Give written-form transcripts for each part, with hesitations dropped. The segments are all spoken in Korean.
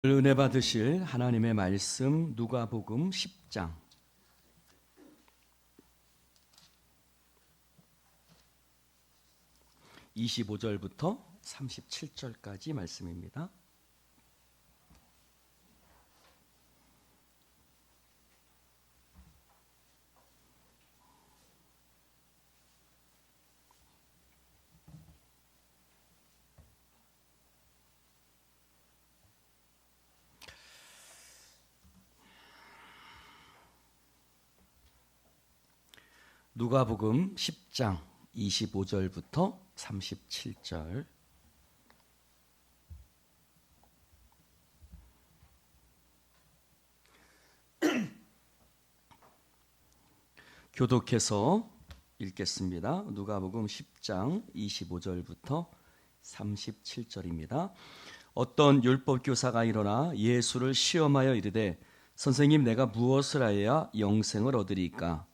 은혜 받으실 하나님의 말씀 누가복음 10장 25절부터 37절까지 말씀입니다. 누가복음 10장 25절부터 37절. 교독해서 읽겠습니다. 누가복음 10장 25절부터 37절입니다. 어떤 율법 교사가 일어나 예수를 시험하여 이르되 선생님, 내가 무엇을 하여야 영생을 얻으리까?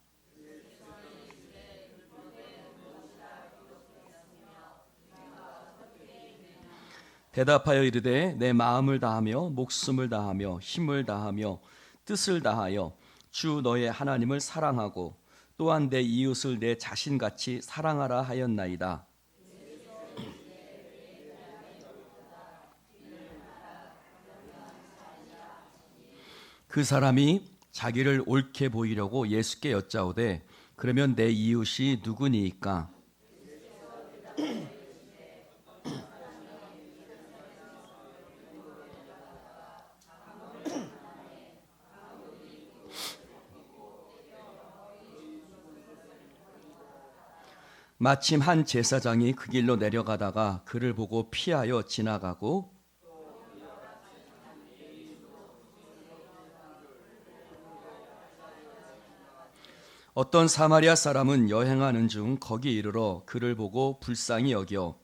대답하여 이르되 내 마음을 다하며 목숨을 다하며 힘을 다하며 뜻을 다하여 주 너의 하나님을 사랑하고 또한 내 이웃을 내 자신같이 사랑하라 하였나이다. 그 사람이 자기를 옳게 보이려고 예수께 여짜오되 그러면 내 이웃이 누구니이까? 마침 한 제사장이 그 길로 내려가다가 그를 보고 피하여 지나가고 어떤 사마리아 사람은 여행하는 중 거기 이르러 그를 보고 불쌍히 여겨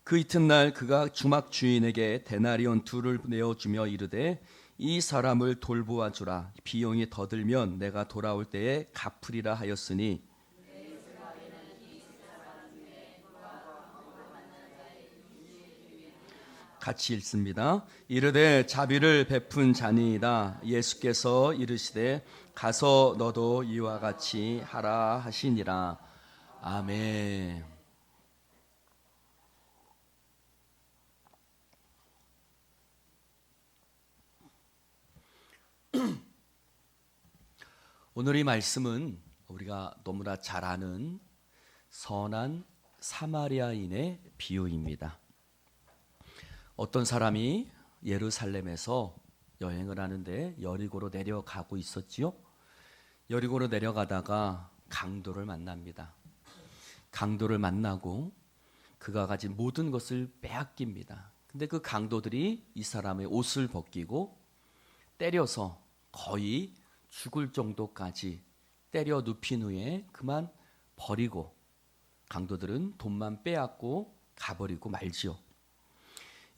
그 이튿날 그가 주막 주인에게 데나리온 둘을 내어주며 이르되 이 사람을 돌보아 주라. 비용이 더 들면 내가 돌아올 때에 갚으리라 하였으니 같이 읽습니다. 이르되 자비를 베푼 자니이다. 예수께서 이르시되 가서 너도 이와 같이 하라 하시니라. 아멘. 오늘 이 말씀은 우리가 너무나 잘 아는 선한 사마리아인의 비유입니다. 어떤 사람이 예루살렘에서 여행을 하는데 여리고로 내려가고 있었지요. 여리고로 내려가다가 강도를 만납니다. 강도를 만나고 그가 가진 모든 것을 빼앗깁니다. 근데 그 강도들이 이 사람의 옷을 벗기고 때려서 거의 죽을 정도까지 때려 눕힌 후에 그만 버리고 강도들은 돈만 빼앗고 가버리고 말지요.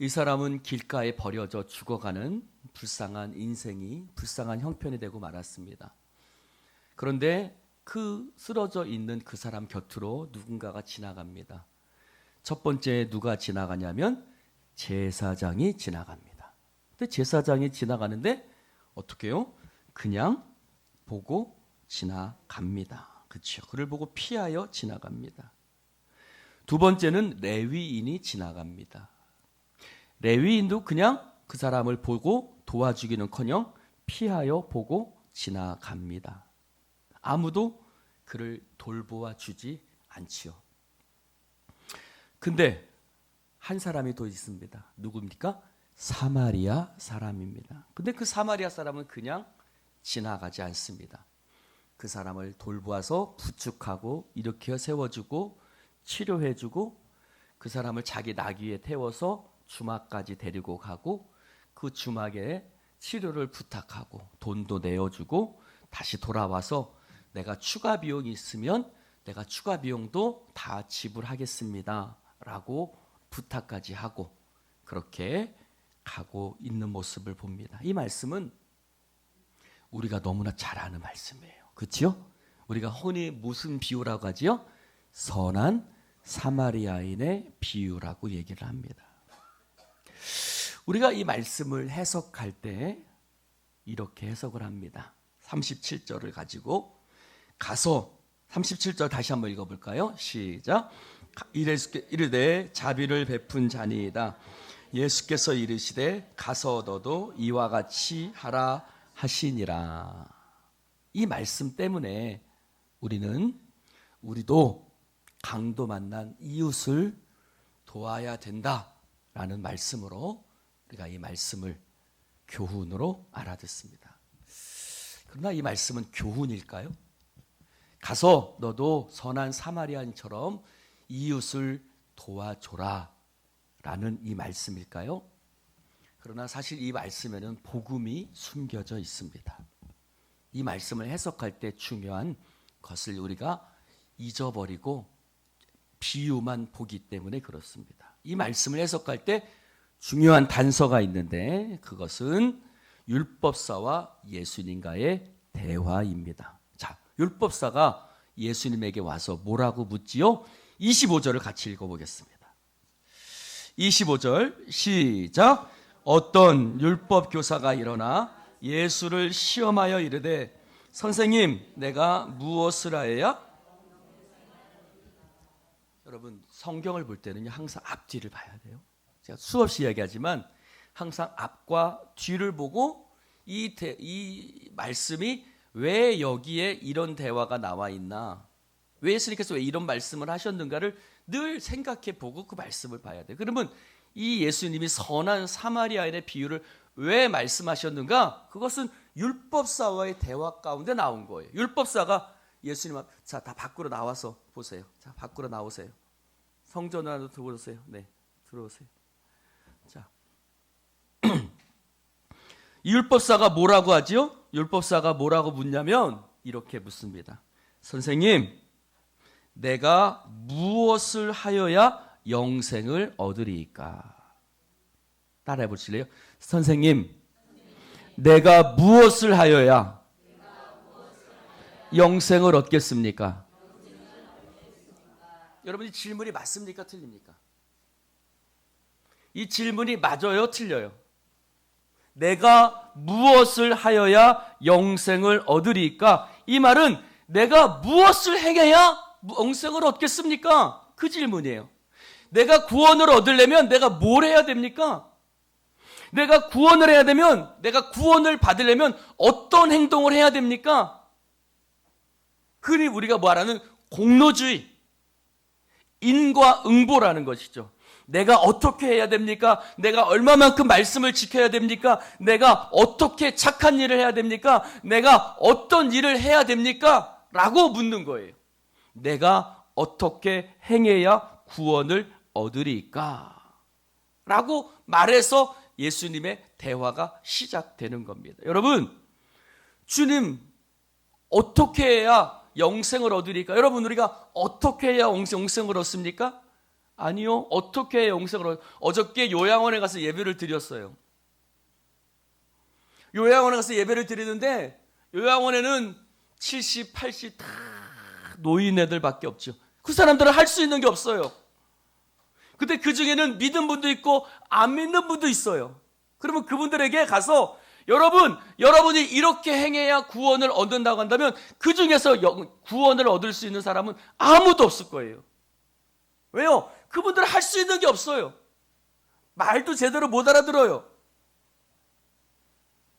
이 사람은 길가에 버려져 죽어가는 불쌍한 인생이 불쌍한 형편이 되고 말았습니다. 그런데 그 쓰러져 있는 그 사람 곁으로 누군가가 지나갑니다. 첫 번째 누가 지나가냐면 제사장이 지나갑니다. 근데 제사장이 지나가는데 어떻게 해요? 그냥 보고 지나갑니다. 그렇죠? 그를 보고 피하여 지나갑니다. 두 번째는 레위인이 지나갑니다. 레위인도 그냥 그 사람을 보고 도와주기는커녕 피하여 보고 지나갑니다. 아무도 그를 돌보아 주지 않지요. 근데 한 사람이 더 있습니다. 누굽니까? 사마리아 사람입니다. 근데 그 사마리아 사람은 그냥 지나가지 않습니다. 그 사람을 돌보아서 부축하고 일으켜 세워주고 치료해주고 그 사람을 자기 나귀에 태워서 주막까지 데리고 가고 그 주막에 치료를 부탁하고 돈도 내어주고 다시 돌아와서 내가 추가 비용이 있으면 내가 추가 비용도 다 지불하겠습니다 라고 부탁까지 하고 그렇게 가고 있는 모습을 봅니다. 이 말씀은 우리가 너무나 잘 아는 말씀이에요. 그렇죠? 우리가 흔히 무슨 비유라고 하지요? 선한 사마리아인의 비유라고 얘기를 합니다. 우리가 이 말씀을 해석할 때 이렇게 해석을 합니다. 37절을 가지고 가서 37절 다시 한번 읽어볼까요? 시작. 이르되 자비를 베푼 자니이다. 예수께서 이르시되 가서 너도 이와 같이 하라 하시니라. 이 말씀 때문에 우리도 강도 만난 이웃을 도와야 된다라는 말씀으로 우리가 이 말씀을 교훈으로 알아듣습니다. 그러나 이 말씀은 교훈일까요? 가서 너도 선한 사마리아인처럼 이웃을 도와줘라 라는 이 말씀일까요? 그러나 사실 이 말씀에는 복음이 숨겨져 있습니다. 이 말씀을 해석할 때 중요한 것을 우리가 잊어버리고 비유만 보기 때문에 그렇습니다. 이 말씀을 해석할 때 중요한 단서가 있는데 그것은 율법사와 예수님과의 대화입니다. 자, 율법사가 예수님에게 와서 뭐라고 묻지요? 25절을 같이 읽어보겠습니다. 25절 시작. 어떤 율법 교사가 일어나 예수를 시험하여 이르되 선생님 내가 무엇을 하여야? 여러분 성경을 볼 때는 항상 앞뒤를 봐야 돼요. 제가 수없이 이야기하지만 항상 앞과 뒤를 보고 이 말씀이 왜 여기에 이런 대화가 나와 있나, 왜 예수님께서 왜 이런 말씀을 하셨는가를 늘 생각해 보고 그 말씀을 봐야 돼요. 그러면 이 예수님이 선한 사마리아인의 비유를 왜 말씀하셨는가? 그것은 율법사와의 대화 가운데 나온 거예요. 율법사가 예수님 앞, 자, 다 밖으로 나와서 보세요. 자, 밖으로 나오세요. 성전 안으로 들어오세요. 네, 들어오세요. 자, 이 율법사가 뭐라고 하지요? 율법사가 뭐라고 묻냐면 이렇게 묻습니다. 선생님, 내가 무엇을 하여야 영생을 얻으리이까? 따라해 보실래요? 선생님, 내가 무엇을 하여야 영생을 얻겠습니까? 여러분 이 질문이 맞습니까? 틀립니까? 이 질문이 맞아요? 틀려요? 내가 무엇을 하여야 영생을 얻으리까? 이 말은 내가 무엇을 행해야 영생을 얻겠습니까? 그 질문이에요. 내가 구원을 얻으려면 내가 뭘 해야 됩니까? 내가 구원을 해야 되면, 내가 구원을 받으려면 어떤 행동을 해야 됩니까? 흔히 우리가 말하는 공로주의, 인과응보라는 것이죠. 내가 어떻게 해야 됩니까? 내가 얼마만큼 말씀을 지켜야 됩니까? 내가 어떻게 착한 일을 해야 됩니까? 내가 어떤 일을 해야 됩니까? 라고 묻는 거예요. 내가 어떻게 행해야 구원을 얻으리까? 라고 말해서 예수님의 대화가 시작되는 겁니다. 여러분, 주님 어떻게 해야 영생을 얻으리까? 여러분, 우리가 어떻게 해야 영생을 얻습니까? 아니요. 어떻게 해야 영생을 어저께 요양원에 가서 예배를 드렸어요. 요양원에 가서 예배를 드리는데 요양원에는 70, 80 다 노인애들밖에 없죠. 그 사람들은 할 수 있는 게 없어요. 근데 그 중에는 믿는 분도 있고 안 믿는 분도 있어요. 그러면 그분들에게 가서 여러분이 이렇게 행해야 구원을 얻는다고 한다면 그 중에서 구원을 얻을 수 있는 사람은 아무도 없을 거예요. 왜요? 그분들은 할 수 있는 게 없어요. 말도 제대로 못 알아들어요.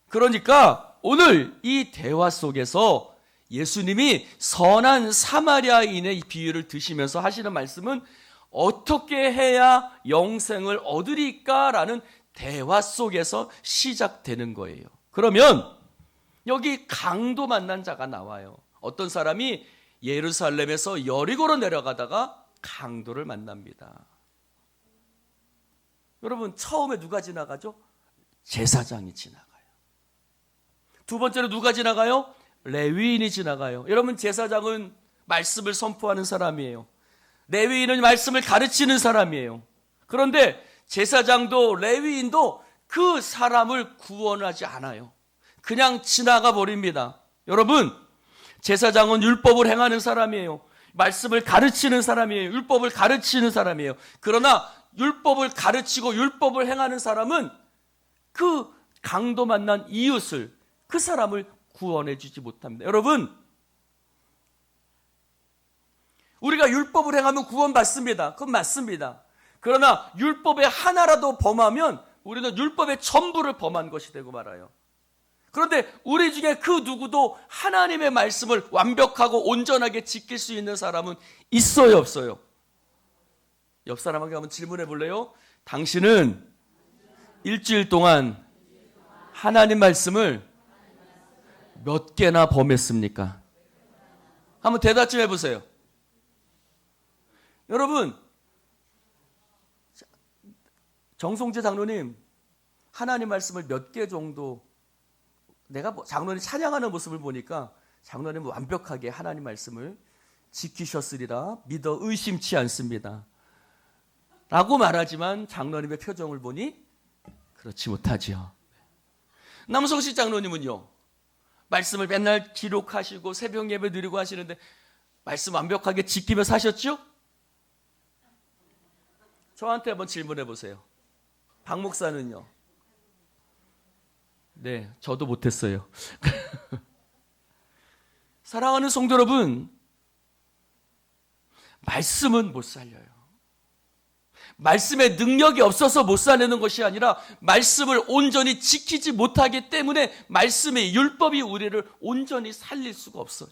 그러니까 오늘 이 대화 속에서 예수님이 선한 사마리아인의 비유를 드시면서 하시는 말씀은 어떻게 해야 영생을 얻으리까? 라는 대화 속에서 시작되는 거예요. 그러면 여기 강도 만난 자가 나와요. 어떤 사람이 예루살렘에서 여리고로 내려가다가 강도를 만납니다. 여러분, 처음에 누가 지나가죠? 제사장이 지나가요. 두 번째로 누가 지나가요? 레위인이 지나가요. 여러분, 제사장은 말씀을 선포하는 사람이에요. 레위인은 말씀을 가르치는 사람이에요. 그런데 제사장도 레위인도 그 사람을 구원하지 않아요. 그냥 지나가 버립니다. 여러분, 제사장은 율법을 행하는 사람이에요. 말씀을 가르치는 사람이에요. 율법을 가르치는 사람이에요. 그러나 율법을 가르치고 율법을 행하는 사람은 그 강도 만난 이웃을, 그 사람을 구원해 주지 못합니다. 여러분, 우리가 율법을 행하면 구원받습니다. 그건 맞습니다. 그러나 율법의 하나라도 범하면 우리는 율법의 전부를 범한 것이 되고 말아요. 그런데 우리 중에 그 누구도 하나님의 말씀을 완벽하고 온전하게 지킬 수 있는 사람은 있어요, 없어요? 옆 사람에게 한번 질문해 볼래요? 당신은 일주일 동안 하나님 말씀을 몇 개나 범했습니까? 한번 대답 좀 해보세요. 여러분, 정송재 장로님 하나님 말씀을 몇 개 정도, 내가 장로님 찬양하는 모습을 보니까 장로님 완벽하게 하나님 말씀을 지키셨으리라 믿어 의심치 않습니다 라고 말하지만 장로님의 표정을 보니 그렇지 못하지요. 남성식 장로님은요, 말씀을 맨날 기록하시고 새벽 예배 드리고 하시는데 말씀 완벽하게 지키며 사셨죠? 저한테 한번 질문해 보세요. 박 목사는요? 네, 저도 못했어요. 사랑하는 성도 여러분, 말씀은 못 살려요. 말씀의 능력이 없어서 못 살리는 것이 아니라 말씀을 온전히 지키지 못하기 때문에 말씀의 율법이 우리를 온전히 살릴 수가 없어요.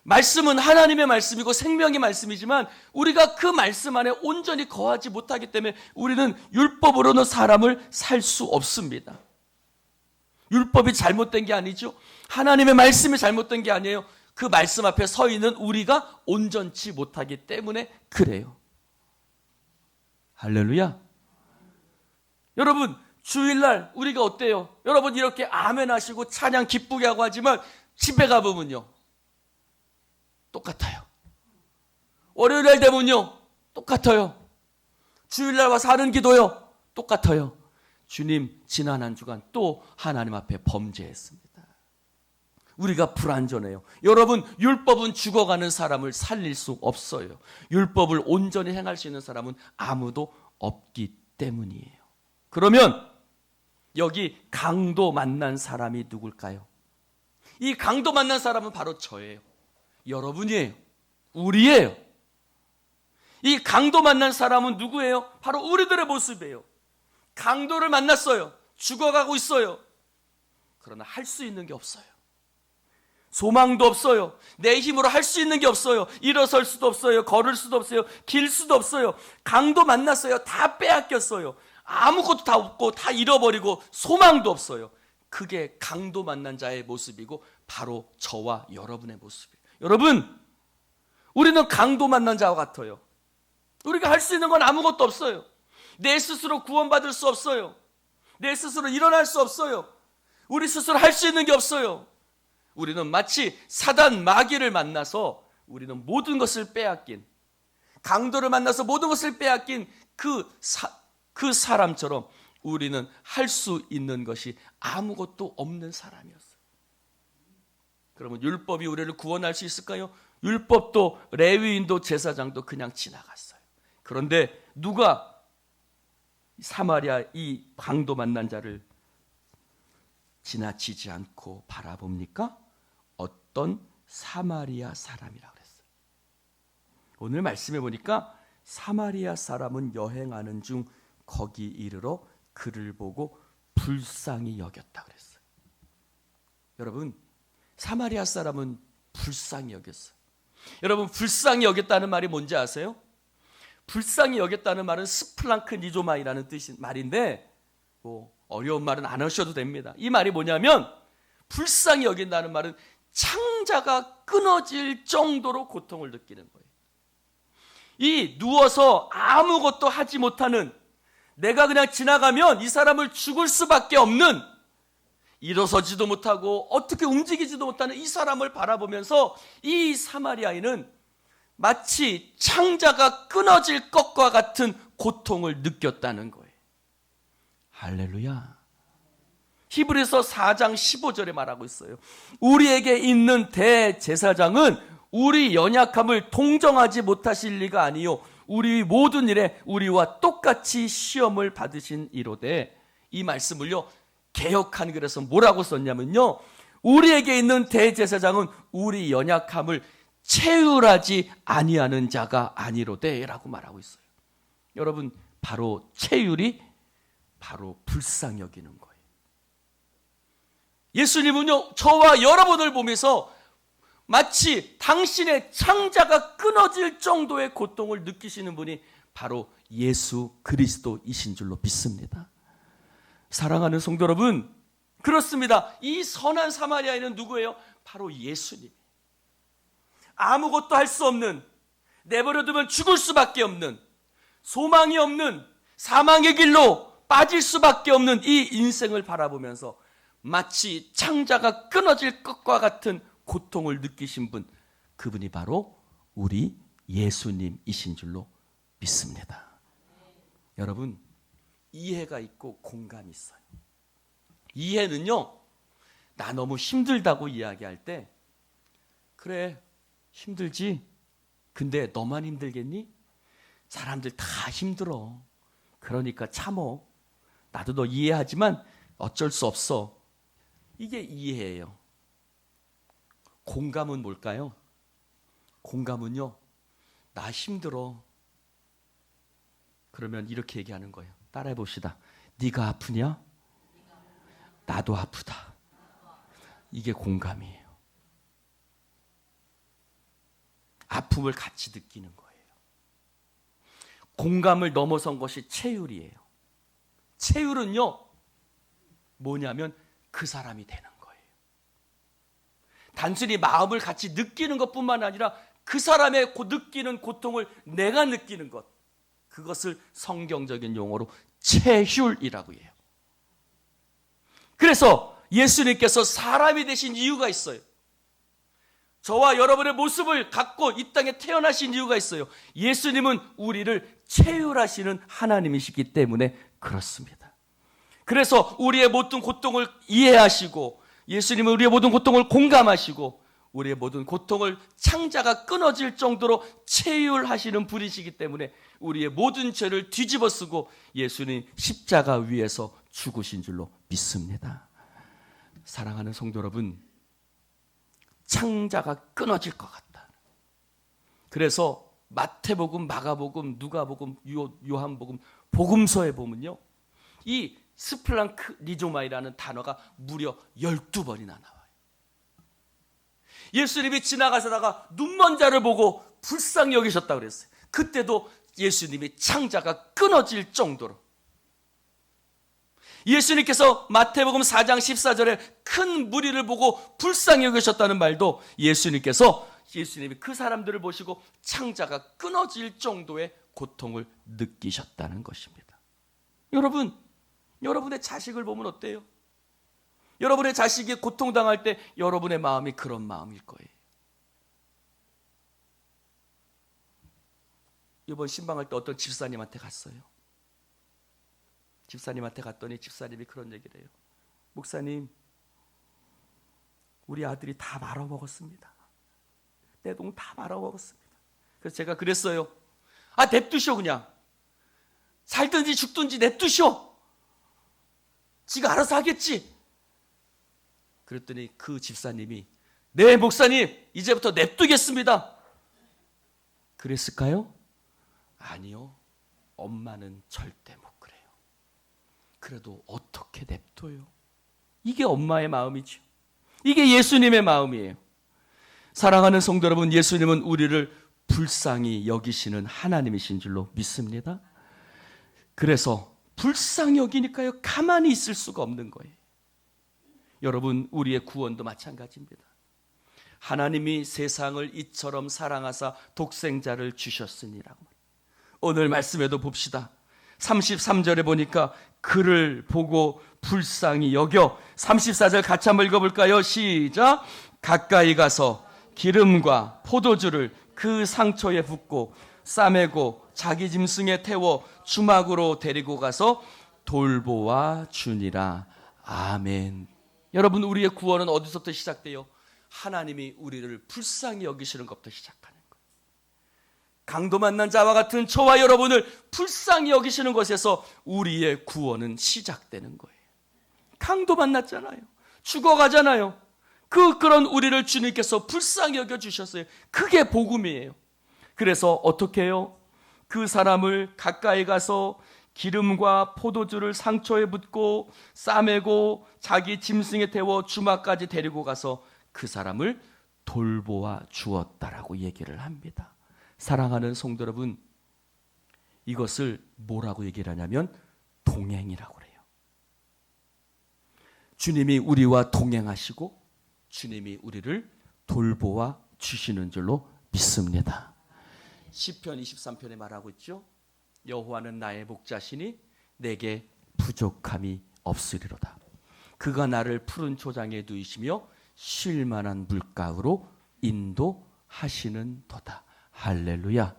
말씀은 하나님의 말씀이고 생명의 말씀이지만 우리가 그 말씀 안에 온전히 거하지 못하기 때문에 우리는 율법으로는 사람을 살 수 없습니다. 율법이 잘못된 게 아니죠. 하나님의 말씀이 잘못된 게 아니에요. 그 말씀 앞에 서 있는 우리가 온전치 못하기 때문에 그래요. 할렐루야. 여러분, 주일날 우리가 어때요? 여러분 이렇게 아멘 하시고 찬양 기쁘게 하고 하지만 집에 가보면요 똑같아요. 월요일날 되면요 똑같아요. 주일날 와서 하는 기도요 똑같아요. 주님, 지난 한 주간 또 하나님 앞에 범죄했습니다. 우리가 불완전해요. 여러분, 율법은 죽어가는 사람을 살릴 수 없어요. 율법을 온전히 행할 수 있는 사람은 아무도 없기 때문이에요. 그러면 여기 강도 만난 사람이 누굴까요? 이 강도 만난 사람은 바로 저예요. 여러분이에요. 우리예요. 이 강도 만난 사람은 누구예요? 바로 우리들의 모습이에요. 강도를 만났어요. 죽어가고 있어요. 그러나 할 수 있는 게 없어요. 소망도 없어요. 내 힘으로 할 수 있는 게 없어요. 일어설 수도 없어요. 걸을 수도 없어요. 길 수도 없어요. 강도 만났어요. 다 빼앗겼어요. 아무것도 다 없고 다 잃어버리고 소망도 없어요. 그게 강도 만난 자의 모습이고 바로 저와 여러분의 모습이에요. 여러분, 우리는 강도 만난 자와 같아요. 우리가 할 수 있는 건 아무것도 없어요. 내 스스로 구원받을 수 없어요. 내 스스로 일어날 수 없어요. 우리 스스로 할 수 있는 게 없어요. 우리는 마치 사단 마귀를 만나서 우리는 모든 것을 빼앗긴, 강도를 만나서 모든 것을 빼앗긴 그 사람처럼 우리는 할 수 있는 것이 아무것도 없는 사람이었어요. 그러면 율법이 우리를 구원할 수 있을까요? 율법도 레위인도 제사장도 그냥 지나갔어요. 그런데 누가 사마리아 이 강도 만난 자를 지나치지 않고 바라봅니까? 어떤 사마리아 사람이라 그랬어요. 오늘 말씀해 보니까 사마리아 사람은 여행하는 중 거기 이르러 그를 보고 불쌍히 여겼다 그랬어요. 여러분, 사마리아 사람은 불쌍히 여겼어요. 여러분, 불쌍히 여겼다는 말이 뭔지 아세요? 불쌍히 여겼다는 말은 스플랑크니조마이라는 뜻인 말인데 어려운 말은 안 하셔도 됩니다. 이 말이 뭐냐면 불쌍히 여긴다는 말은 창자가 끊어질 정도로 고통을 느끼는 거예요. 이 누워서 아무것도 하지 못하는, 내가 그냥 지나가면 이 사람을 죽을 수밖에 없는, 일어서지도 못하고 어떻게 움직이지도 못하는 이 사람을 바라보면서 이 사마리아인은 마치 창자가 끊어질 것과 같은 고통을 느꼈다는 거예요. 할렐루야. 히브리서 4장 15절에 말하고 있어요. 우리에게 있는 대제사장은 우리 연약함을 동정하지 못하실 리가 아니요 우리 모든 일에 우리와 똑같이 시험을 받으신 이로되, 이 말씀을요 개역 한글에서 뭐라고 썼냐면요, 우리에게 있는 대제사장은 우리 연약함을 체휼하지 아니하는 자가 아니로되 라고 말하고 있어요. 여러분, 바로 체휼이 바로 불쌍히 여기는 거예요. 예수님은요 저와 여러분을 보면서 마치 당신의 창자가 끊어질 정도의 고통을 느끼시는 분이 바로 예수 그리스도이신 줄로 믿습니다. 사랑하는 성도 여러분, 그렇습니다. 이 선한 사마리아인은 누구예요? 바로 예수님. 아무것도 할 수 없는, 내버려두면 죽을 수밖에 없는, 소망이 없는 사망의 길로 빠질 수밖에 없는 이 인생을 바라보면서 마치 창자가 끊어질 것과 같은 고통을 느끼신 분, 그분이 바로 우리 예수님이신 줄로 믿습니다. 여러분, 이해가 있고 공감이 있어요. 이해는요, 나 너무 힘들다고 이야기할 때, 그래 힘들지, 근데 너만 힘들겠니? 사람들 다 힘들어, 그러니까 참어, 나도 너 이해하지만 어쩔 수 없어. 이게 이해예요. 공감은 뭘까요? 공감은요, 나 힘들어, 그러면 이렇게 얘기하는 거예요. 따라해 봅시다. 네가 아프냐? 나도 아프다. 이게 공감이에요. 아픔을 같이 느끼는 거예요. 공감을 넘어선 것이 체휼이에요. 체휼은요 뭐냐면 그 사람이 되는 거예요. 단순히 마음을 같이 느끼는 것뿐만 아니라 그 사람의 느끼는 고통을 내가 느끼는 것, 그것을 성경적인 용어로 체휼이라고 해요. 그래서 예수님께서 사람이 되신 이유가 있어요. 저와 여러분의 모습을 갖고 이 땅에 태어나신 이유가 있어요. 예수님은 우리를 체휼하시는 하나님이시기 때문에 그렇습니다. 그래서 우리의 모든 고통을 이해하시고, 예수님은 우리의 모든 고통을 공감하시고, 우리의 모든 고통을 창자가 끊어질 정도로 체휼하시는 분이시기 때문에 우리의 모든 죄를 뒤집어쓰고 예수님 십자가 위에서 죽으신 줄로 믿습니다. 사랑하는 성도 여러분, 창자가 끊어질 것 같다. 그래서 마태복음, 마가복음, 누가복음, 요한복음, 복음서에 보면요, 이 스플랑크 리조마이라는 단어가 무려 12번이나 나와요. 예수님이 지나가시다가 눈먼 자를 보고 불쌍히 여기셨다고 그랬어요. 그때도 예수님이 창자가 끊어질 정도로, 예수님께서 마태복음 4장 14절에 큰 무리를 보고 불쌍히 여기셨다는 말도 예수님이 그 사람들을 보시고 창자가 끊어질 정도의 고통을 느끼셨다는 것입니다. 여러분, 여러분의 자식을 보면 어때요? 여러분의 자식이 고통당할 때 여러분의 마음이 그런 마음일 거예요. 이번 신방할 때 어떤 집사님한테 갔어요. 집사님한테 갔더니 집사님이 그런 얘기를 해요. 목사님, 우리 아들이 다 말아먹었습니다. 내 돈 다 말아먹었습니다. 그래서 제가 그랬어요. 냅두셔, 그냥. 살든지 죽든지 냅두셔. 지가 알아서 하겠지. 그랬더니 그 집사님이, 네 목사님, 이제부터 냅두겠습니다. 그랬을까요? 아니요, 엄마는 절대 못 그래요. 그래도 어떻게 냅둬요? 이게 엄마의 마음이죠. 이게 예수님의 마음이에요. 사랑하는 성도 여러분, 예수님은 우리를 불쌍히 여기시는 하나님이신 줄로 믿습니다. 그래서 불쌍히 여기니까요, 가만히 있을 수가 없는 거예요. 여러분, 우리의 구원도 마찬가지입니다. 하나님이 세상을 이처럼 사랑하사 독생자를 주셨으니라고. 오늘 말씀에도 봅시다. 33절에 보니까 그를 보고 불쌍히 여겨, 34절 같이 한번 읽어볼까요? 시작. 가까이 가서 기름과 포도주를 그 상처에 붓고 싸매고 자기 짐승에 태워 주막으로 데리고 가서 돌보아 주니라. 아멘. 여러분, 우리의 구원은 어디서부터 시작돼요? 하나님이 우리를 불쌍히 여기시는 것부터 시작하는 거예요. 강도 만난 자와 같은 저와 여러분을 불쌍히 여기시는 것에서 우리의 구원은 시작되는 거예요. 강도 만났잖아요. 죽어가잖아요. 그런 우리를 주님께서 불쌍히 여겨주셨어요. 그게 복음이에요. 그래서 어떻게 해요? 그 사람을 가까이 가서 기름과 포도주를 상처에 붓고 싸매고 자기 짐승에 태워 주막까지 데리고 가서 그 사람을 돌보아 주었다라고 얘기를 합니다. 사랑하는 성도 여러분, 이것을 뭐라고 얘기를 하냐면 동행이라고 그래요. 주님이 우리와 동행하시고 주님이 우리를 돌보아 주시는 줄로 믿습니다. 시편 23편에 말하고 있죠. 여호와는 나의 목자시니 내게 부족함이 없으리로다. 그가 나를 푸른 초장에 누이시며 쉴 만한 물가로 인도하시는 도다. 할렐루야.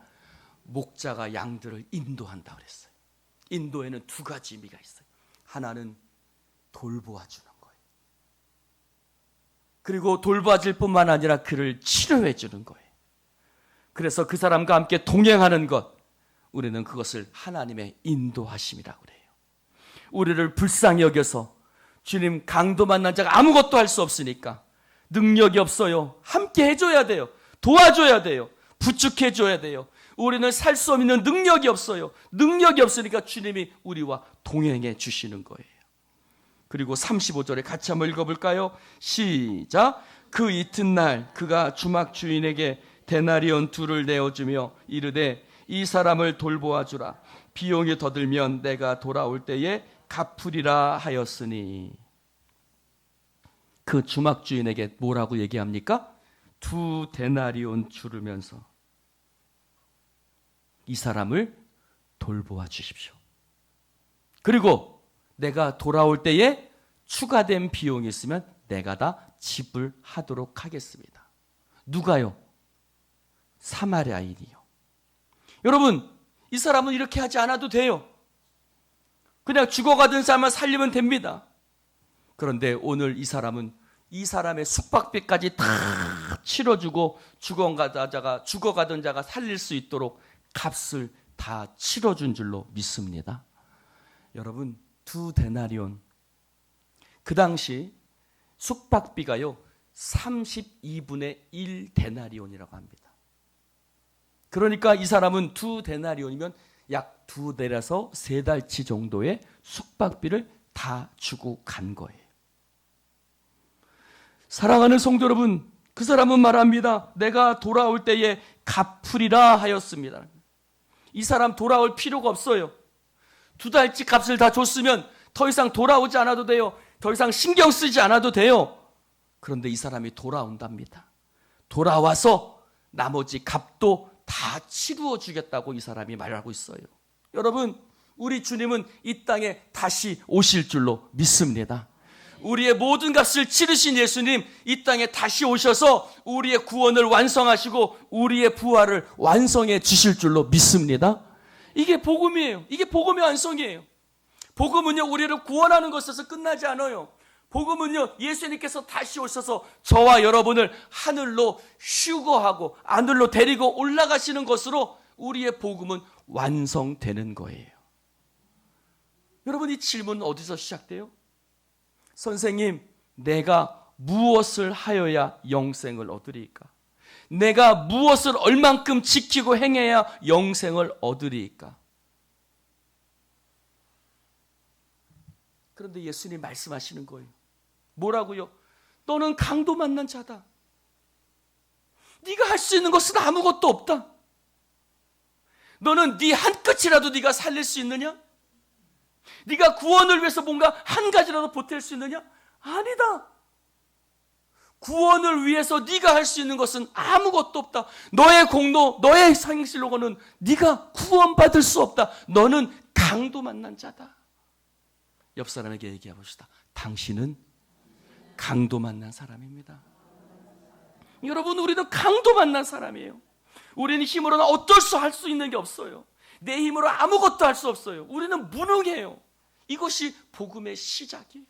목자가 양들을 인도한다 그랬어요. 인도에는 두 가지 의미가 있어요. 하나는 돌보아 주는 거예요. 그리고 돌보아 줄 뿐만 아니라 그를 치료해 주는 거예요. 그래서 그 사람과 함께 동행하는 것, 우리는 그것을 하나님의 인도하심이라고 그래요. 우리를 불쌍히 여겨서 주님, 강도 만난 자가 아무것도 할 수 없으니까 능력이 없어요. 함께 해줘야 돼요. 도와줘야 돼요. 부축해줘야 돼요. 우리는 살 수 없는 능력이 없어요. 능력이 없으니까 주님이 우리와 동행해 주시는 거예요. 그리고 35절에 같이 한번 읽어볼까요? 시작. 그 이튿날 그가 주막 주인에게 데나리온 2를 내어주며 이르되 이 사람을 돌보아 주라. 비용이 더 들면 내가 돌아올 때에 갚으리라 하였으니. 그 주막 주인에게 뭐라고 얘기합니까? 2 데나리온 주르면서 이 사람을 돌보아 주십시오. 그리고 내가 돌아올 때에 추가된 비용이 있으면 내가 다 지불하도록 하겠습니다. 누가요? 사마리아인이요. 여러분, 이 사람은 이렇게 하지 않아도 돼요. 그냥 죽어가던 사람만 살리면 됩니다. 그런데 오늘 이 사람은 이 사람의 숙박비까지 다 치러주고 죽어가던 자가 살릴 수 있도록 값을 다 치러준 줄로 믿습니다. 여러분, 2 데나리온, 그 당시 숙박비가요 32분의 1 데나리온이라고 합니다. 그러니까 이 사람은 2 데나리온이면 약 2달에서 3달치 정도의 숙박비를 다 주고 간 거예요. 사랑하는 성도 여러분, 그 사람은 말합니다. 내가 돌아올 때에 갚으리라 하였습니다. 이 사람 돌아올 필요가 없어요. 2달치 값을 다 줬으면 더 이상 돌아오지 않아도 돼요. 더 이상 신경 쓰지 않아도 돼요. 그런데 이 사람이 돌아온답니다. 돌아와서 나머지 값도 다 치루어 주겠다고 이 사람이 말하고 있어요. 여러분, 우리 주님은 이 땅에 다시 오실 줄로 믿습니다. 우리의 모든 값을 치르신 예수님, 이 땅에 다시 오셔서 우리의 구원을 완성하시고 우리의 부활을 완성해 주실 줄로 믿습니다. 이게 복음이에요. 이게 복음의 완성이에요. 복음은요, 우리를 구원하는 것에서 끝나지 않아요. 복음은요, 예수님께서 다시 오셔서 저와 여러분을 하늘로 휴거하고 하늘로 데리고 올라가시는 것으로 우리의 복음은 완성되는 거예요. 여러분, 이 질문은 어디서 시작돼요? 선생님, 내가 무엇을 하여야 영생을 얻으리까? 내가 무엇을 얼만큼 지키고 행해야 영생을 얻으리까? 그런데 예수님 말씀하시는 거예요. 뭐라고요? 너는 강도 만난 자다. 네가 할 수 있는 것은 아무것도 없다. 너는 네 한 끝이라도 네가 살릴 수 있느냐? 네가 구원을 위해서 뭔가 한 가지라도 보탤 수 있느냐? 아니다. 구원을 위해서 네가 할 수 있는 것은 아무것도 없다. 너의 공로, 너의 행실로는 네가 구원받을 수 없다. 너는 강도 만난 자다. 옆 사람에게 얘기해 봅시다. 당신은 강도 만난 사람입니다. 여러분, 우리는 강도 만난 사람이에요. 우리는 힘으로는 어쩔 수 할 수 있는 게 없어요. 내 힘으로 아무것도 할 수 없어요. 우리는 무능해요. 이것이 복음의 시작이에요.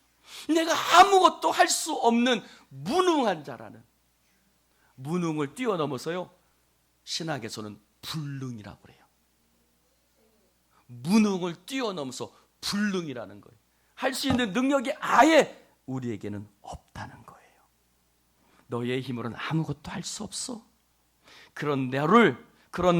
내가 아무것도 할 수 없는 무능한 자라는, 무능을 뛰어넘어서요, 신학에서는 불능이라고 그래요. 무능을 뛰어넘어서 불능이라는 거예요. 할 수 있는 능력이 아예 우리에게는 없다는 거예요. 너의 힘으로는 아무것도 할 수 없어. 그런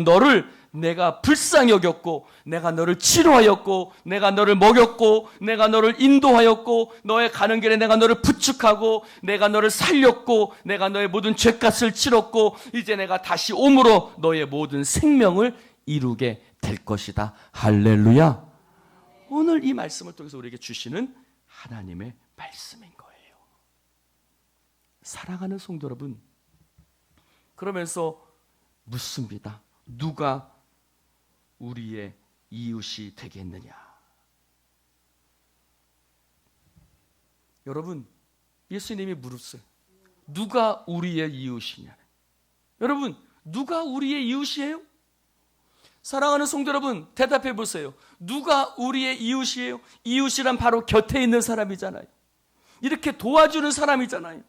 너를 내가 불쌍히 여겼고, 내가 너를 치료하였고, 내가 너를 먹였고, 내가 너를 인도하였고, 너의 가는 길에 내가 너를 부축하고, 내가 너를 살렸고, 내가 너의 모든 죄값을 치렀고, 이제 내가 다시 옴으로 너의 모든 생명을 이루게 될 것이다. 할렐루야. 오늘 이 말씀을 통해서 우리에게 주시는 하나님의 말씀인 거예요. 사랑하는 성도 여러분, 그러면서 묻습니다. 누가 우리의 이웃이 되겠느냐? 여러분, 예수님이 물었어요. 누가 우리의 이웃이냐? 여러분, 누가 우리의 이웃이에요? 사랑하는 성도 여러분, 대답해 보세요. 누가 우리의 이웃이에요? 이웃이란 바로 곁에 있는 사람이잖아요. 이렇게 도와주는 사람이잖아요.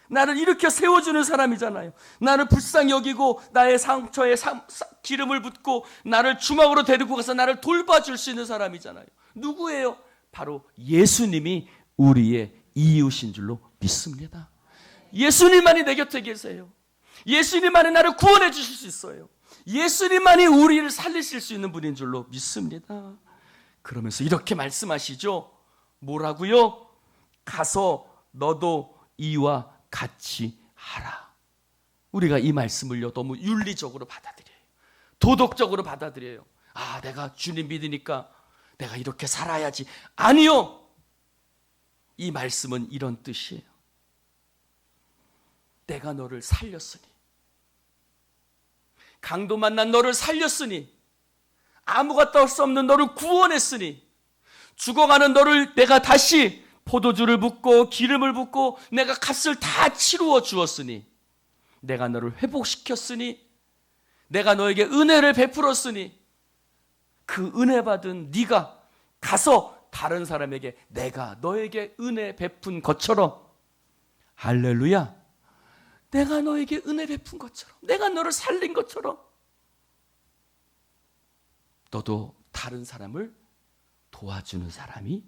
나를 일으켜 세워주는 사람이잖아요. 나를 불쌍히 여기고 나의 상처에 기름을 붓고 나를 주막으로 데리고 가서 나를 돌봐줄 수 있는 사람이잖아요. 누구예요? 바로 예수님이 우리의 이웃인 줄로 믿습니다. 예수님만이 내 곁에 계세요. 예수님만이 나를 구원해 주실 수 있어요. 예수님만이 우리를 살리실 수 있는 분인 줄로 믿습니다. 그러면서 이렇게 말씀하시죠. 뭐라고요? 가서 너도 이와 같이 하라. 우리가 이 말씀을요, 너무 윤리적으로 받아들여요. 도덕적으로 받아들여요. 아, 내가 주님 믿으니까 내가 이렇게 살아야지. 아니요. 이 말씀은 이런 뜻이에요. 내가 너를 살렸으니, 강도 만난 너를 살렸으니, 아무것도 할 수 없는 너를 구원했으니, 죽어가는 너를 내가 다시 포도주를 붓고 기름을 붓고 내가 값을 다 치루어 주었으니, 내가 너를 회복시켰으니, 내가 너에게 은혜를 베풀었으니, 그 은혜 받은 네가 가서 다른 사람에게 내가 너에게 은혜 베푼 것처럼, 할렐루야, 내가 너에게 은혜 베푼 것처럼, 내가 너를 살린 것처럼 너도 다른 사람을 도와주는 사람이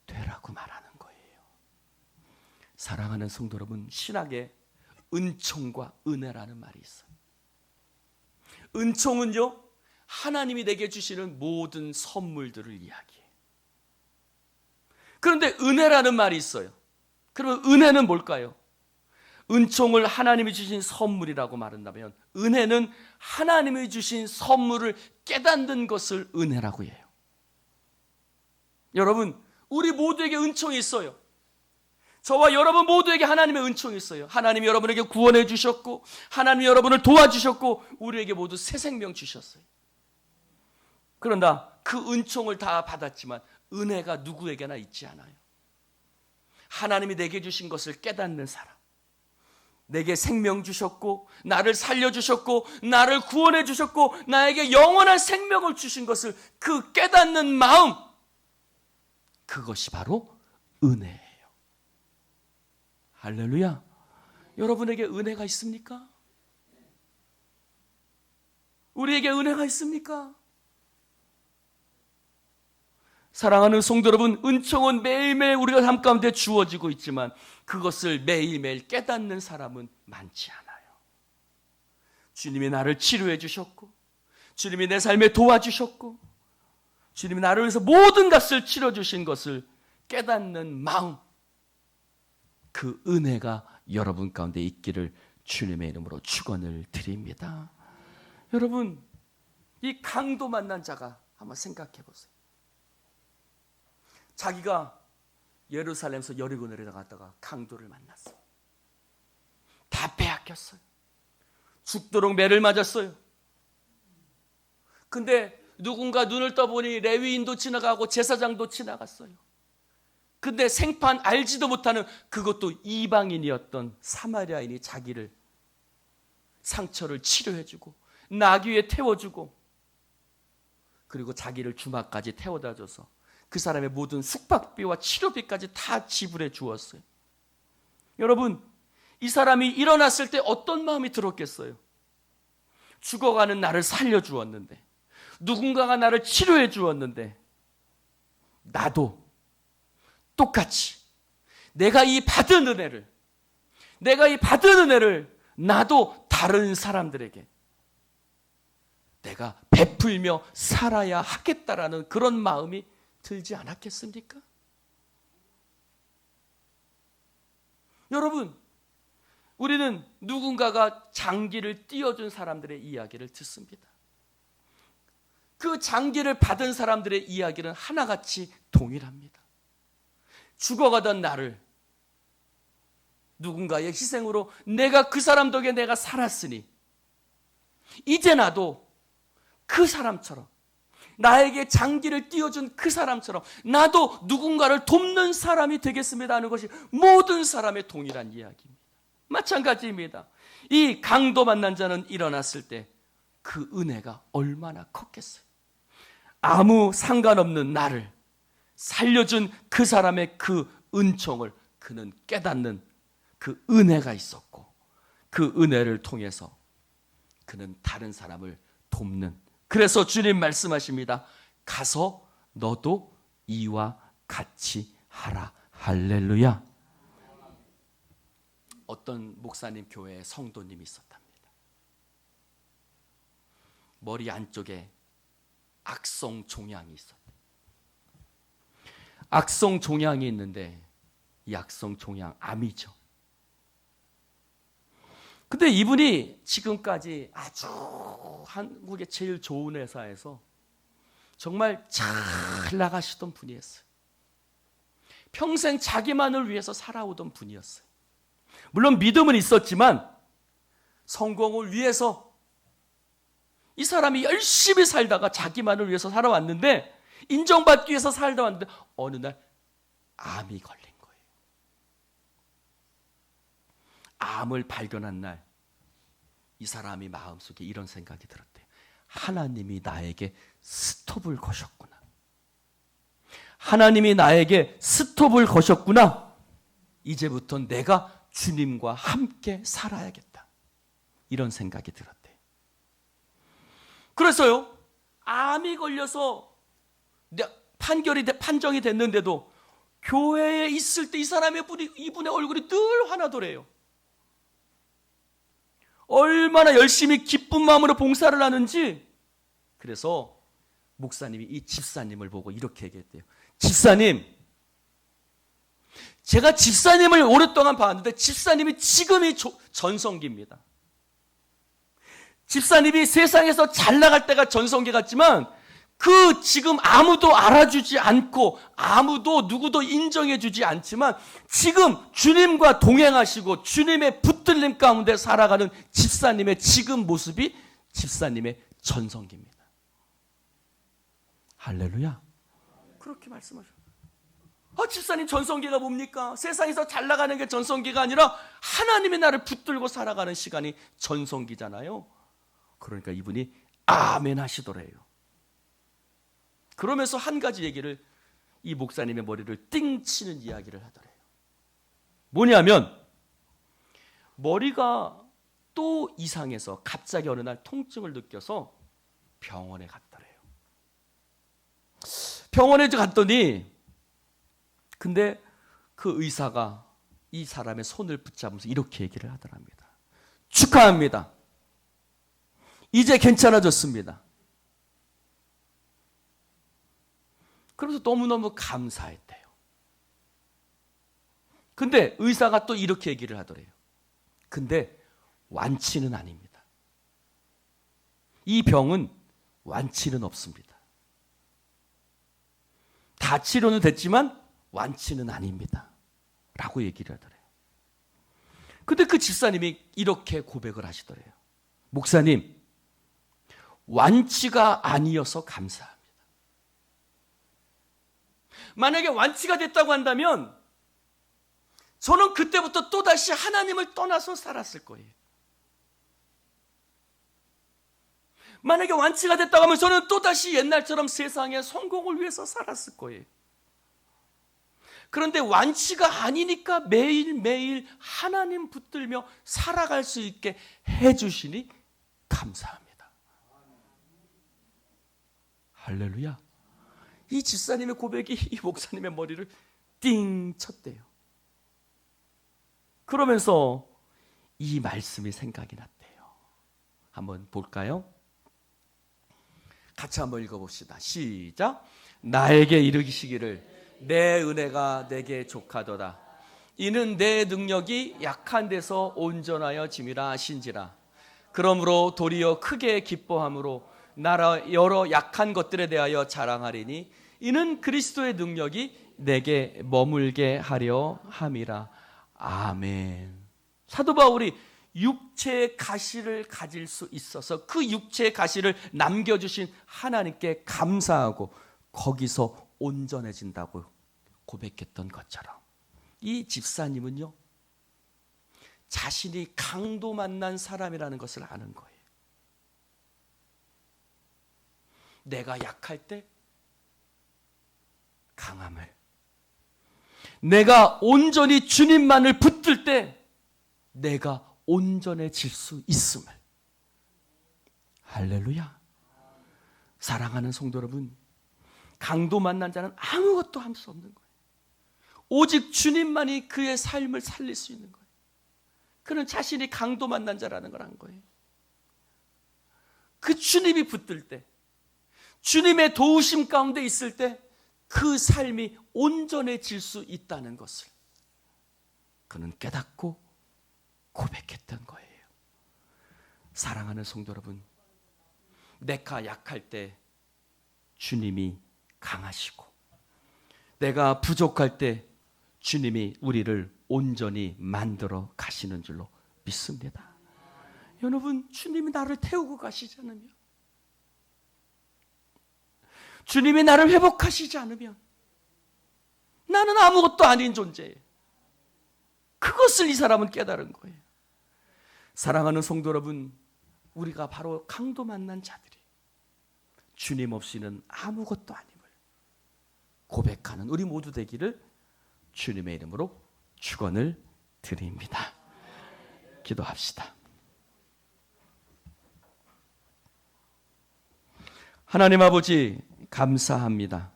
되라고 말하는 거예요. 사랑하는 성도 여러분, 신학에 은총과 은혜라는 말이 있어요. 은총은요, 하나님이 내게 주시는 모든 선물들을 이야기해요. 그런데 은혜라는 말이 있어요. 그러면 은혜는 뭘까요? 은총을 하나님이 주신 선물이라고 말한다면, 은혜는 하나님이 주신 선물을 깨닫는 것을 은혜라고 해요. 여러분, 우리 모두에게 은총이 있어요. 저와 여러분 모두에게 하나님의 은총이 있어요. 하나님이 여러분에게 구원해 주셨고, 하나님이 여러분을 도와주셨고, 우리에게 모두 새 생명 주셨어요. 그런다 그 은총을 다 받았지만 은혜가 누구에게나 있지 않아요. 하나님이 내게 주신 것을 깨닫는 사람, 내게 생명 주셨고, 나를 살려주셨고, 나를 구원해 주셨고, 나에게 영원한 생명을 주신 것을 그 깨닫는 마음, 그것이 바로 은혜예요. 할렐루야. 여러분에게 은혜가 있습니까? 우리에게 은혜가 있습니까? 사랑하는 성도 여러분, 은총은 매일매일 우리가 삶 가운데 주어지고 있지만 그것을 매일매일 깨닫는 사람은 많지 않아요. 주님이 나를 치료해 주셨고, 주님이 내 삶에 도와주셨고, 주님이 나를 위해서 모든 값을 치러주신 것을 깨닫는 마음, 그 은혜가 여러분 가운데 있기를 주님의 이름으로 축원을 드립니다. 여러분, 이 강도 만난 자가 한번 생각해 보세요. 자기가 예루살렘에서 여리고 내려가다가 강도를 만났어요. 다 빼앗겼어요. 죽도록 매를 맞았어요. 근데 누군가 눈을 떠보니 레위인도 지나가고 제사장도 지나갔어요. 근데 생판 알지도 못하는, 그것도 이방인이었던 사마리아인이 자기를, 상처를 치료해주고 나귀에 태워주고, 그리고 자기를 주막까지 태워다줘서 그 사람의 모든 숙박비와 치료비까지 다 지불해 주었어요. 여러분, 이 사람이 일어났을 때 어떤 마음이 들었겠어요? 죽어가는 나를 살려주었는데, 누군가가 나를 치료해 주었는데, 나도 똑같이 내가 이 받은 은혜를 나도 다른 사람들에게 내가 베풀며 살아야 하겠다라는 그런 마음이 들지 않았겠습니까? 여러분, 우리는 누군가가 장기를 띄워준 사람들의 이야기를 듣습니다. 그 장기를 받은 사람들의 이야기는 하나같이 동일합니다. 죽어가던 나를 누군가의 희생으로 내가 그 사람 덕에 내가 살았으니 이제 나도 그 사람처럼, 나에게 장기를 띄워준 그 사람처럼 나도 누군가를 돕는 사람이 되겠습니다 하는 것이 모든 사람의 동일한 이야기입니다. 마찬가지입니다. 이 강도 만난 자는 일어났을 때 그 은혜가 얼마나 컸겠어요. 아무 상관없는 나를 살려준 그 사람의 그 은총을 그는 깨닫는 그 은혜가 있었고, 그 은혜를 통해서 그는 다른 사람을 돕는, 그래서 주님 말씀하십니다. 가서 너도 이와 같이 하라. 할렐루야. 어떤 목사님 교회에 성도님이 있었답니다. 머리 안쪽에 악성 종양이 있었다. 악성 종양이 있는데 이 악성 종양 암이죠. 근데 이분이 지금까지 아주 한국의 제일 좋은 회사에서 정말 잘 나가시던 분이었어요. 평생 자기만을 위해서 살아오던 분이었어요. 물론 믿음은 있었지만 성공을 위해서 이 사람이 열심히 살다가 자기만을 위해서 살아왔는데, 인정받기 위해서 살다 왔는데 어느 날 암이 걸린 거예요. 암을 발견한 날 이 사람이 마음속에 이런 생각이 들었대요. 하나님이 나에게 스톱을 거셨구나. 하나님이 나에게 스톱을 거셨구나. 이제부터 내가 주님과 함께 살아야겠다. 이런 생각이 들었대요. 그래서요, 암이 걸려서 판정이 됐는데도 교회에 있을 때 이 이분의 얼굴이 늘 환하더래요. 얼마나 열심히 기쁜 마음으로 봉사를 하는지. 그래서 목사님이 이 집사님을 보고 이렇게 얘기했대요. 집사님, 제가 집사님을 오랫동안 봤는데 집사님이 지금이 전성기입니다. 집사님이 세상에서 잘 나갈 때가 전성기 같지만 그 지금 아무도 알아주지 않고 아무도 누구도 인정해주지 않지만 지금 주님과 동행하시고 주님의 붙들림 가운데 살아가는 집사님의 지금 모습이 집사님의 전성기입니다. 할렐루야. 그렇게 말씀하셔요. 집사님 전성기가 뭡니까? 세상에서 잘 나가는 게 전성기가 아니라 하나님이 나를 붙들고 살아가는 시간이 전성기잖아요. 그러니까 이분이 아멘 하시더래요. 그러면서 한 가지 얘기를, 이 목사님의 머리를 띵 치는 이야기를 하더래요. 뭐냐면 머리가 또 이상해서 갑자기 어느 날 통증을 느껴서 병원에 갔더래요. 병원에 갔더니 근데 그 의사가 이 사람의 손을 붙잡으면서 이렇게 얘기를 하더랍니다. 축하합니다. 이제 괜찮아졌습니다. 그래서 너무너무 감사했대요. 근데 의사가 또 이렇게 얘기를 하더래요. 근데 완치는 아닙니다. 이 병은 완치는 없습니다. 다 치료는 됐지만 완치는 아닙니다. 라고 얘기를 하더래요. 근데 그 집사님이 이렇게 고백을 하시더래요. 목사님, 완치가 아니어서 감사합니다. 만약에 완치가 됐다고 한다면 저는 그때부터 또다시 하나님을 떠나서 살았을 거예요. 만약에 완치가 됐다고 하면 저는 또다시 옛날처럼 세상의 성공을 위해서 살았을 거예요. 그런데 완치가 아니니까 매일매일 하나님 붙들며 살아갈 수 있게 해주시니 감사합니다. 할렐루야. 이 집사님의 고백이 이 목사님의 머리를 띵 쳤대요. 그러면서 이 말씀이 생각이 났대요. 한번 볼까요? 같이 한번 읽어봅시다. 시작. 나에게 이르시기를 내 은혜가 내게 족하도다. 이는 내 능력이 약한 데서 온전하여 짐이라 하신지라. 그러므로 도리어 크게 기뻐함으로 나라 여러 약한 것들에 대하여 자랑하리니 이는 그리스도의 능력이 내게 머물게 하려 함이라. 아멘. 사도 바울이 육체의 가시를 가질 수 있어서 그 육체의 가시를 남겨주신 하나님께 감사하고 거기서 온전해진다고 고백했던 것처럼 이 집사님은요, 자신이 강도 만난 사람이라는 것을 아는 거예요. 내가 약할 때 강함을, 내가 온전히 주님만을 붙들 때 내가 온전해질 수 있음을. 할렐루야. 사랑하는 성도 여러분, 강도 만난 자는 아무것도 할 수 없는 거예요. 오직 주님만이 그의 삶을 살릴 수 있는 거예요. 그는 자신이 강도 만난 자라는 걸 한 거예요. 그 주님이 붙들 때, 주님의 도우심 가운데 있을 때 그 삶이 온전해질 수 있다는 것을 그는 깨닫고 고백했던 거예요. 사랑하는 성도 여러분, 내가 약할 때 주님이 강하시고, 내가 부족할 때 주님이 우리를 온전히 만들어 가시는 줄로 믿습니다. 여러분, 주님이 나를 태우고 가시지 않으면, 주님이 나를 회복하시지 않으면 나는 아무것도 아닌 존재예요. 그것을 이 사람은 깨달은 거예요. 사랑하는 성도 여러분, 우리가 바로 강도 만난 자들이 주님 없이는 아무것도 아님을 고백하는 우리 모두 되기를 주님의 이름으로 축원을 드립니다. 기도합시다. 하나님 아버지, 감사합니다.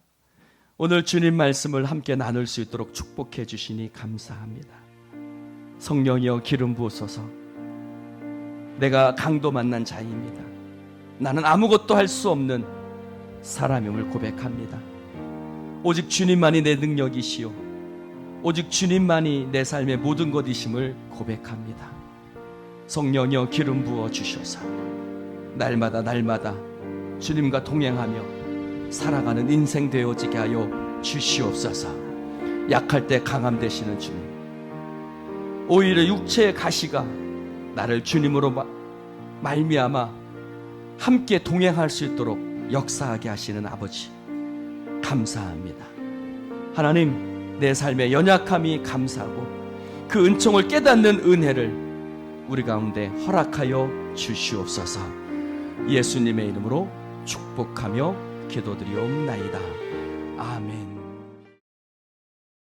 오늘 주님 말씀을 함께 나눌 수 있도록 축복해 주시니 감사합니다. 성령이여 기름 부으소서. 내가 강도 만난 자입니다. 나는 아무것도 할 수 없는 사람임을 고백합니다. 오직 주님만이 내 능력이시오, 오직 주님만이 내 삶의 모든 것이심을 고백합니다. 성령이여 기름 부어 주셔서 날마다 주님과 동행하며 살아가는 인생 되어지게 하여 주시옵소서. 약할 때 강함 되시는 주님, 오히려 육체의 가시가 나를 주님으로 말미암아 함께 동행할 수 있도록 역사하게 하시는 아버지, 감사합니다. 하나님, 내 삶의 연약함이 감사하고 그 은총을 깨닫는 은혜를 우리 가운데 허락하여 주시옵소서. 예수님의 이름으로 축복하며 기도드리옵나이다. 아멘.